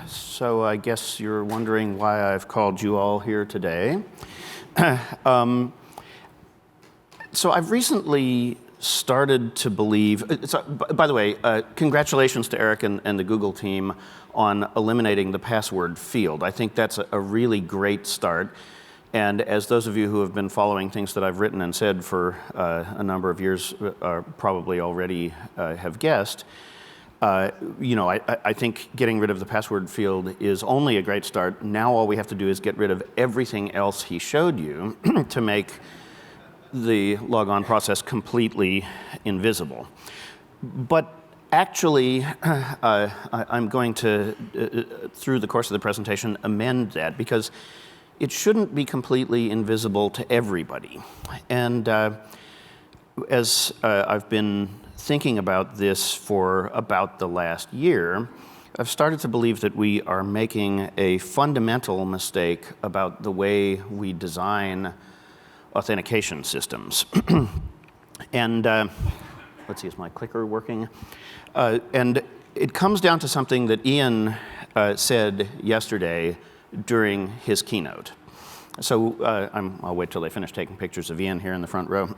So I guess you're wondering why I've called you all here today. So I've recently started to believe, by the way, congratulations to Eric and the Google team on eliminating the password field. I think that's a really great start. And as those of you who have been following things that I've written and said for a number of years probably already have guessed, I think getting rid of the password field is only a great start. Now all we have to do is get rid of everything else he showed you to make the logon process completely invisible. But actually, I'm going to, through the course of the presentation, amend that because it shouldn't be completely invisible to everybody. And as I've been thinking about this for about the last year, I've started to believe that we are making a fundamental mistake about the way we design authentication systems. And let's see, is my clicker working? And it comes down to something that Ian said yesterday during his keynote. So I'll wait till they finish taking pictures of Ian here in the front row.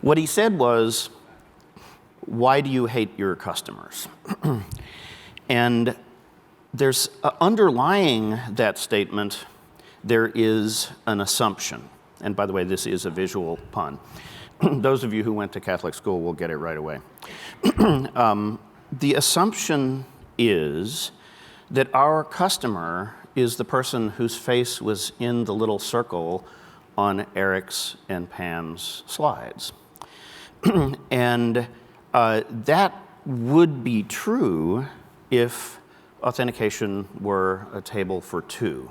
What he said was, why do you hate your customers? And there's underlying that statement, there is an assumption. And by the way, this is a visual pun. Those of you who went to Catholic school will get it right away. The assumption is that our customer is the person whose face was in the little circle on Eric's and Pam's slides. And that would be true if authentication were a table for two.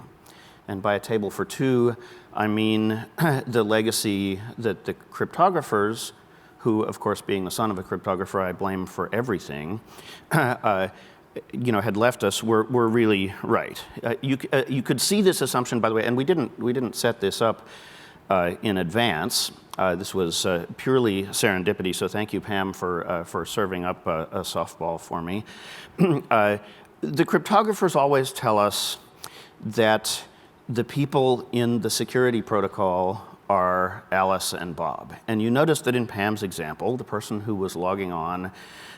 And by a table for two, I mean the legacy that the cryptographers, who, of course, being the son of a cryptographer, I blame for everything, had left us were really right. You could see this assumption, by the way, and we didn't set this up in advance. This was purely serendipity, so thank you, Pam, for serving up a softball for me. The cryptographers always tell us that the people in the security protocol are Alice and Bob. And you notice that in Pam's example, the person who was logging on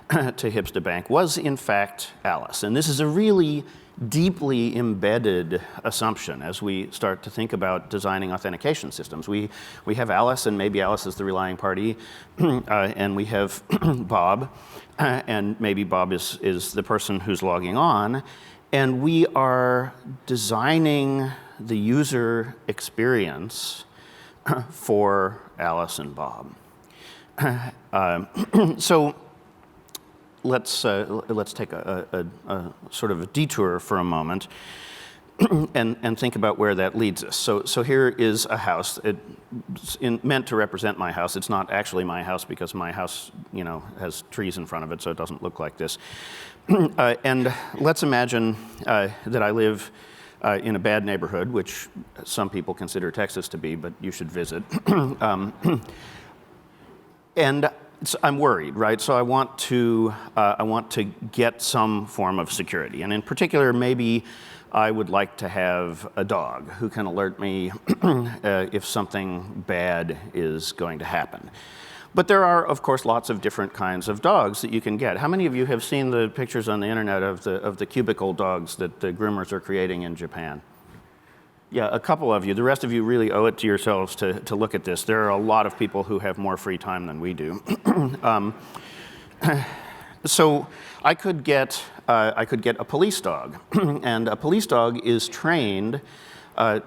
to Hipster Bank was, in fact, Alice. And this is a really deeply embedded assumption as we start to think about designing authentication systems. We have Alice, and maybe Alice is the relying party, and we have Bob, and maybe Bob is the person who's logging on, and we are designing the user experience for Alice and Bob. So let's take a sort of a detour for a moment and think about where that leads us. So here is a house. It's meant to represent my house. It's not actually my house because my house, has trees in front of it, so it doesn't look like this. And let's imagine that I live in a bad neighborhood, which some people consider Texas to be, but you should visit. And I'm worried, right? So I want to get some form of security, and in particular, maybe I would like to have a dog who can alert me if something bad is going to happen. But there are, of course, lots of different kinds of dogs that you can get. How many of you have seen the pictures on the internet of the cubicle dogs that the groomers are creating in Japan? Yeah, a couple of you. The rest of you really owe it to yourselves to look at this. There are a lot of people who have more free time than we do. So I could get a police dog, and a police dog is trained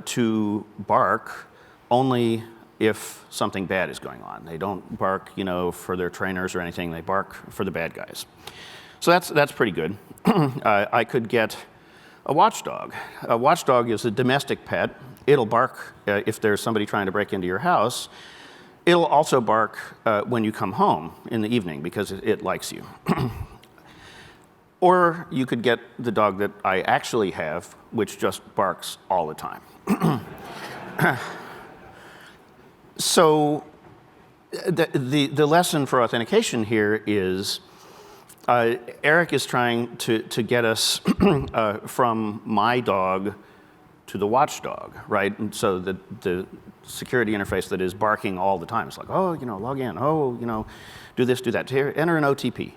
to bark only if something bad is going on. They don't bark, for their trainers or anything. They bark for the bad guys. So that's pretty good. I could get a watchdog. A watchdog is a domestic pet. It'll bark if there's somebody trying to break into your house. It'll also bark when you come home in the evening because it likes you. Or you could get the dog that I actually have, which just barks all the time. So the lesson for authentication here is Eric is trying to get us from my dog to the watchdog, right? And so the security interface that is barking all the time. It's like, oh, log in. Oh, do this, do that. Here, enter an OTP.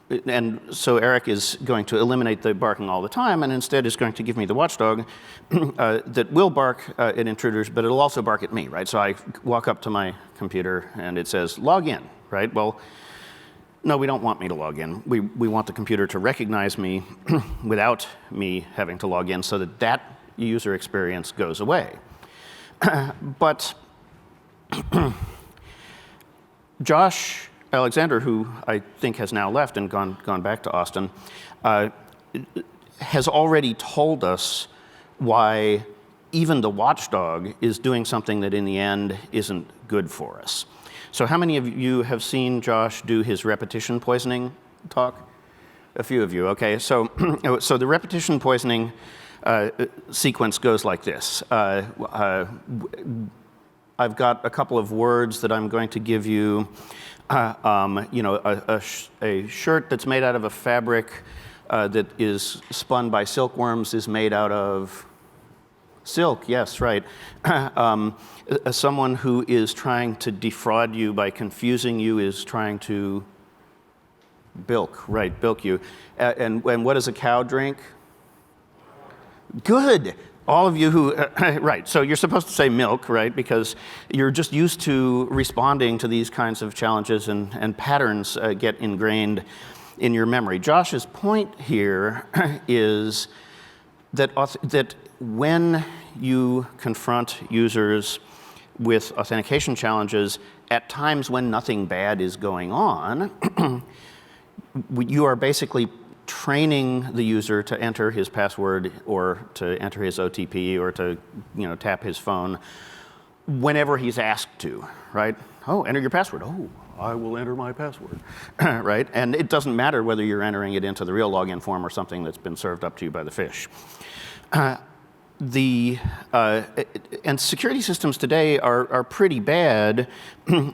And so Eric is going to eliminate the barking all the time, and instead is going to give me the watchdog that will bark at intruders, but it'll also bark at me, right? So I walk up to my computer, and it says, log in, right? Well, no, we don't want me to log in. We want the computer to recognize me without me having to log in so that user experience goes away. But Josh Alexander, who I think has now left and gone back to Austin, has already told us why even the watchdog is doing something that in the end isn't good for us. So how many of you have seen Josh do his repetition poisoning talk? A few of you, okay. So, so the repetition poisoning sequence goes like this. I've got a couple of words that I'm going to give you. A shirt that's made out of a fabric that is spun by silkworms is made out of silk, yes, right. Someone who is trying to defraud you by confusing you is trying to bilk you. And what does a cow drink? Good. All of you who, right, so you're supposed to say milk, right, because you're just used to responding to these kinds of challenges and patterns get ingrained in your memory. Josh's point here is that when you confront users with authentication challenges, at times when nothing bad is going on, you are basically training the user to enter his password or to enter his OTP or to tap his phone whenever he's asked to, right? Oh, enter your password. Oh, I will enter my password, right? And it doesn't matter whether you're entering it into the real login form or something that's been served up to you by the fish. And security systems today are pretty bad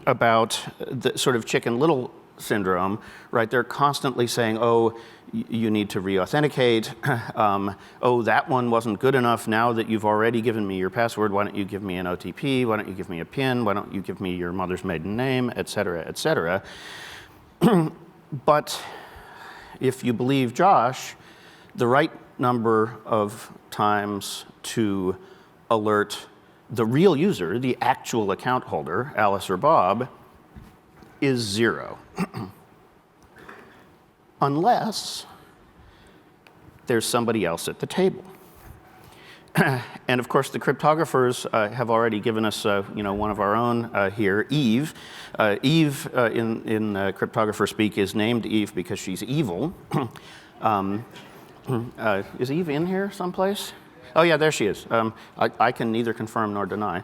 about the sort of Chicken Little syndrome, right? They're constantly saying, oh, you need to re-authenticate. Oh, that one wasn't good enough. Now that you've already given me your password, why don't you give me an OTP? Why don't you give me a PIN? Why don't you give me your mother's maiden name, et cetera, et cetera. But if you believe Josh, the right number of times to alert the real user, the actual account holder, Alice or Bob, is 0. Unless there's somebody else at the table. And of course, the cryptographers have already given us, one of our own here, Eve. Eve, in cryptographer speak, is named Eve because she's evil. Is Eve in here someplace? Oh yeah, there she is. I can neither confirm nor deny.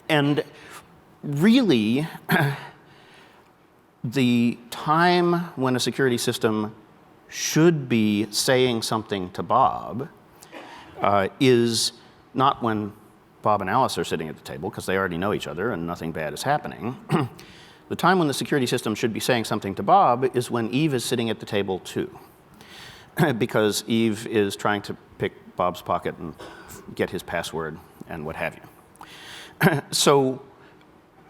And really, the time when a security system should be saying something to Bob is not when Bob and Alice are sitting at the table, because they already know each other and nothing bad is happening. The time when the security system should be saying something to Bob is when Eve is sitting at the table too, because Eve is trying to pick Bob's pocket and get his password and what have you. So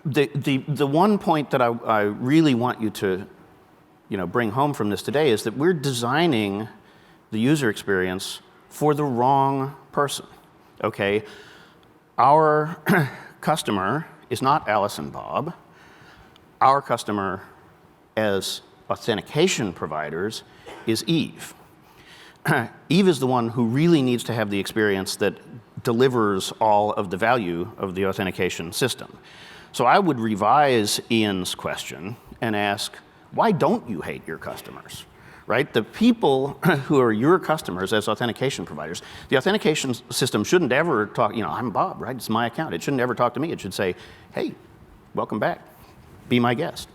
the one point that I really want you to bring home from this today is that we're designing the user experience for the wrong person, okay? Our customer is not Alice and Bob. Our customer as authentication providers is Eve. Eve is the one who really needs to have the experience that delivers all of the value of the authentication system. So I would revise Ian's question and ask, why don't you hate your customers, right? The people who are your customers as authentication providers, the authentication system shouldn't ever talk, I'm Bob, right? It's my account. It shouldn't ever talk to me. It should say, hey, welcome back. Be my guest.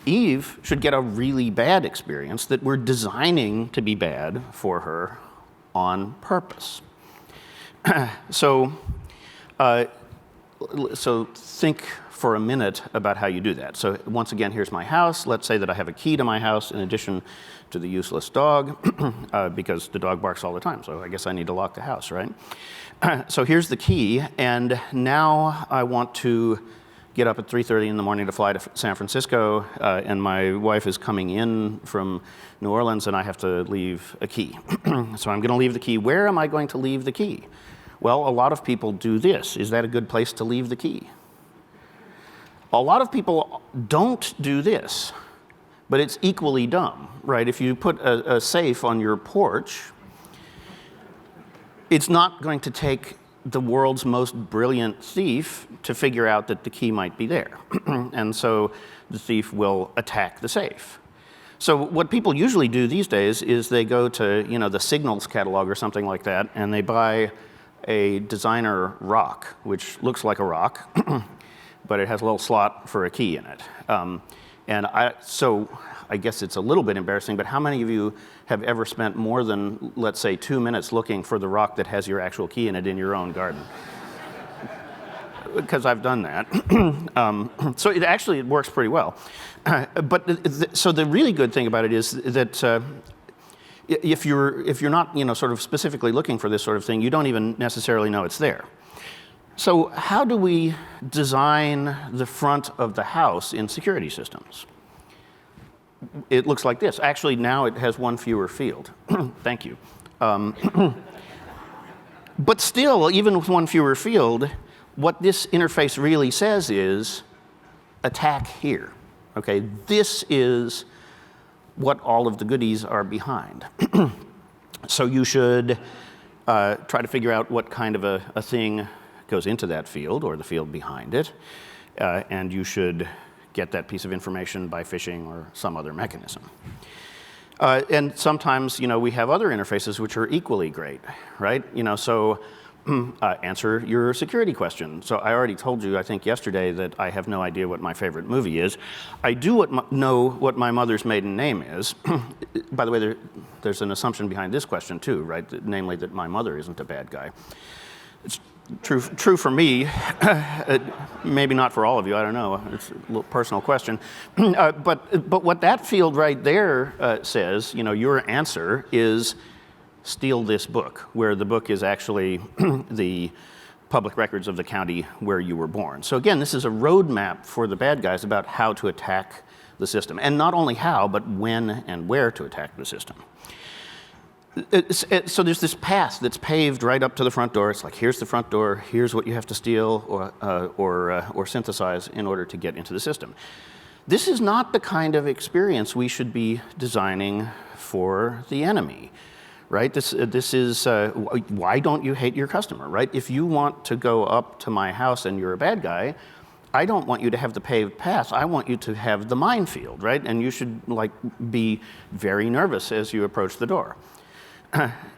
Eve should get a really bad experience that we're designing to be bad for her on purpose. So so think for a minute about how you do that. So once again, here's my house. Let's say that I have a key to my house in addition to the useless dog, because the dog barks all the time, so I guess I need to lock the house, right? So here's the key, and now I want to get up at 3:30 in the morning to fly to San Francisco, and my wife is coming in from New Orleans, and I have to leave a key. So I'm going to leave the key. Where am I going to leave the key? Well, a lot of people do this. Is that a good place to leave the key? A lot of people don't do this, but it's equally dumb, right? If you put a safe on your porch, it's not going to take the world's most brilliant thief to figure out that the key might be there. And so the thief will attack the safe. So what people usually do these days is they go to, the Signals catalog or something like that, and they buy a designer rock, which looks like a rock, but it has a little slot for a key in it. So I guess it's a little bit embarrassing, but how many of you have ever spent more than, let's say, 2 minutes looking for the rock that has your actual key in it in your own garden? Because I've done that. So it works pretty well. So the really good thing about it is that if you're not sort of specifically looking for this sort of thing, you don't even necessarily know it's there. So how do we design the front of the house in security systems? It looks like this. Actually, now it has one fewer field. Thank you. But still, even with one fewer field, what this interface really says is attack here. Okay, this is what all of the goodies are behind. So you should try to figure out what kind of a thing goes into that field or the field behind it, and you should get that piece of information by phishing or some other mechanism. And sometimes, we have other interfaces which are equally great, right? So answer your security question. So I already told you, I think yesterday, that I have no idea what my favorite movie is. I do know what my mother's maiden name is. By the way, there's an assumption behind this question too, right? Namely that my mother isn't a bad guy. It's true for me, maybe not for all of you, I don't know, it's a little personal question. But what that field right there says, your answer is steal this book, where the book is actually the public records of the county where you were born. So again, this is a roadmap for the bad guys about how to attack the system. And not only how, but when and where to attack the system. So there's this path that's paved right up to the front door. It's like, here's the front door, here's what you have to steal or synthesize in order to get into the system. This is not the kind of experience we should be designing for the enemy, right? This is, why don't you hate your customer, right? If you want to go up to my house and you're a bad guy, I don't want you to have the paved path. I want you to have the minefield, right? And you should be very nervous as you approach the door.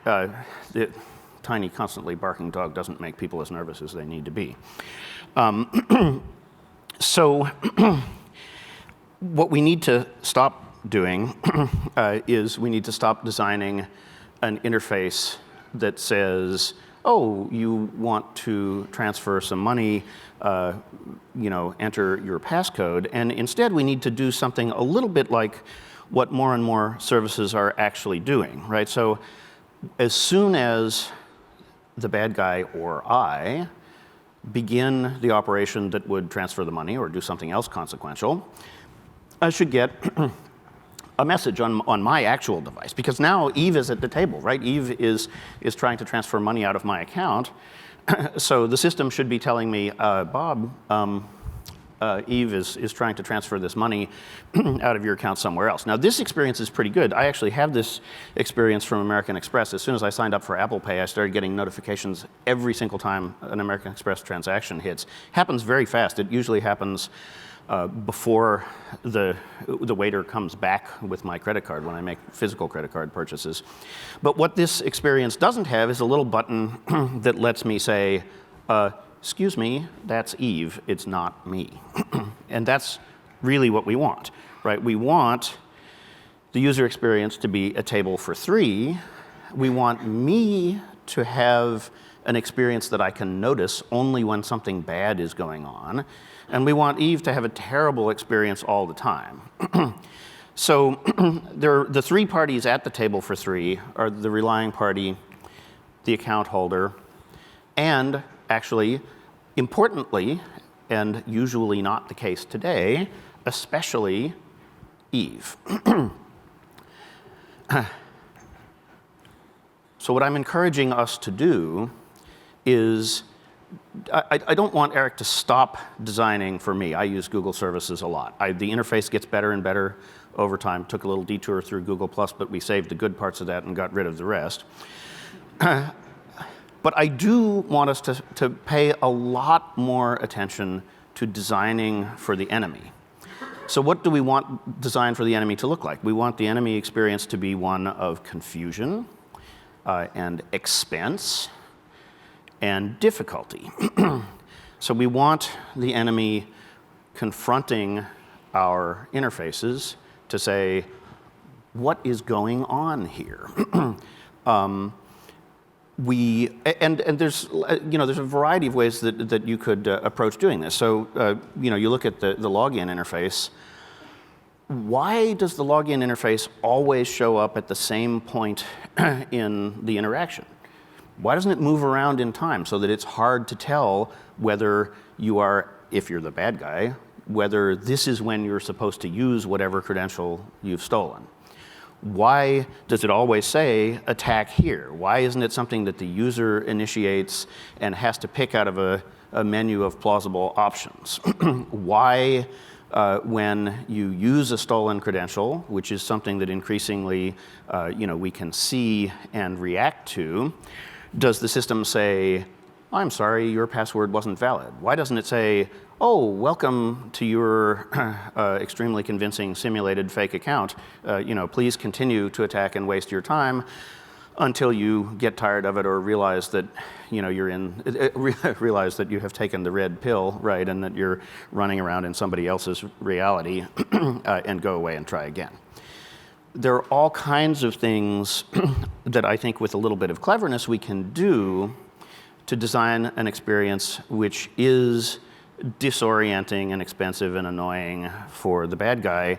The tiny, constantly barking dog doesn't make people as nervous as they need to be. So what we need to stop doing is we need to stop designing an interface that says, oh, you want to transfer some money, enter your passcode. And instead, we need to do something a little bit like what more and more services are actually doing, right? So as soon as the bad guy or I begin the operation that would transfer the money or do something else consequential, I should get a message on my actual device, because now Eve is at the table, right? Eve is trying to transfer money out of my account. So the system should be telling me, Bob, Eve is trying to transfer this money out of your account somewhere else. Now, this experience is pretty good. I actually have this experience from American Express. As soon as I signed up for Apple Pay, I started getting notifications every single time an American Express transaction hits. Happens very fast. It usually happens before the waiter comes back with my credit card when I make physical credit card purchases. But what this experience doesn't have is a little button that lets me say, excuse me, that's Eve, it's not me. And that's really what we want, right? We want the user experience to be a table for three. We want me to have an experience that I can notice only when something bad is going on. And we want Eve to have a terrible experience all the time. So the three parties at the table for three are the relying party, the account holder, and actually, importantly, and usually not the case today, especially Eve. So what I'm encouraging us to do is, I don't want Eric to stop designing for me. I use Google services a lot. The interface gets better and better over time. Took a little detour through Google+, but we saved the good parts of that and got rid of the rest. But I do want us to pay a lot more attention to designing for the enemy. So what do we want design for the enemy to look like? We want the enemy experience to be one of confusion and expense and difficulty. So we want the enemy confronting our interfaces to say, what is going on here? There's there's a variety of ways that you could approach doing this. So you look at the login interface. Why does the login interface always show up at the same point in the interaction? Why doesn't it move around in time so that it's hard to tell whether you are, if you're the bad guy, whether this is when you're supposed to use whatever credential you've stolen? Why does it always say attack here? Why isn't it something that the user initiates and has to pick out of a menu of plausible options? Why, when you use a stolen credential, which is something that increasingly we can see and react to, does the system say, I'm sorry, your password wasn't valid? Why doesn't it say, oh, welcome to your extremely convincing simulated fake account. Please continue to attack and waste your time until you get tired of it or realize that realize that you have taken the red pill, right, and that you're running around in somebody else's reality and go away and try again. There are all kinds of things that I think with a little bit of cleverness we can do to design an experience which is disorienting and expensive and annoying for the bad guy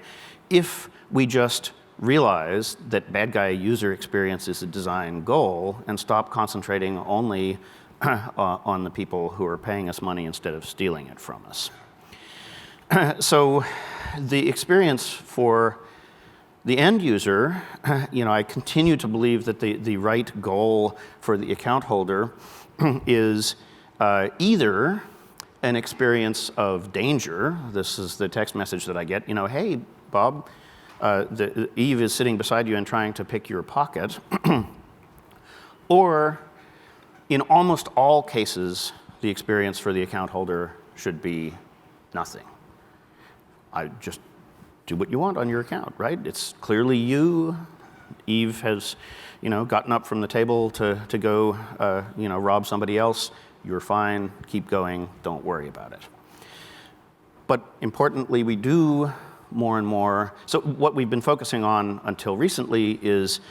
if we just realize that bad guy user experience is a design goal and stop concentrating only on the people who are paying us money instead of stealing it from us. So the experience for the end user, I continue to believe that the right goal for the account holder is either an experience of danger. This is the text message that I get. Hey, Bob, Eve is sitting beside you and trying to pick your pocket. Or, in almost all cases, the experience for the account holder should be nothing. I just do what you want on your account, right? It's clearly you. Eve has, gotten up from the table to go, rob somebody else. You're fine, keep going, don't worry about it. But importantly, we do more and more. So what we've been focusing on until recently is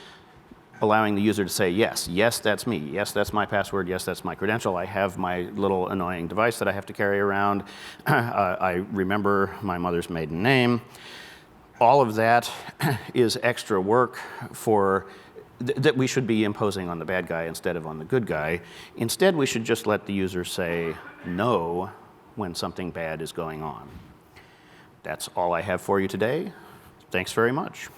allowing the user to say, yes, that's me. Yes, that's my password. Yes, that's my credential. I have my little annoying device that I have to carry around. I remember my mother's maiden name. All of that is extra work that we should be imposing on the bad guy instead of on the good guy. Instead, we should just let the user say no when something bad is going on. That's all I have for you today. Thanks very much.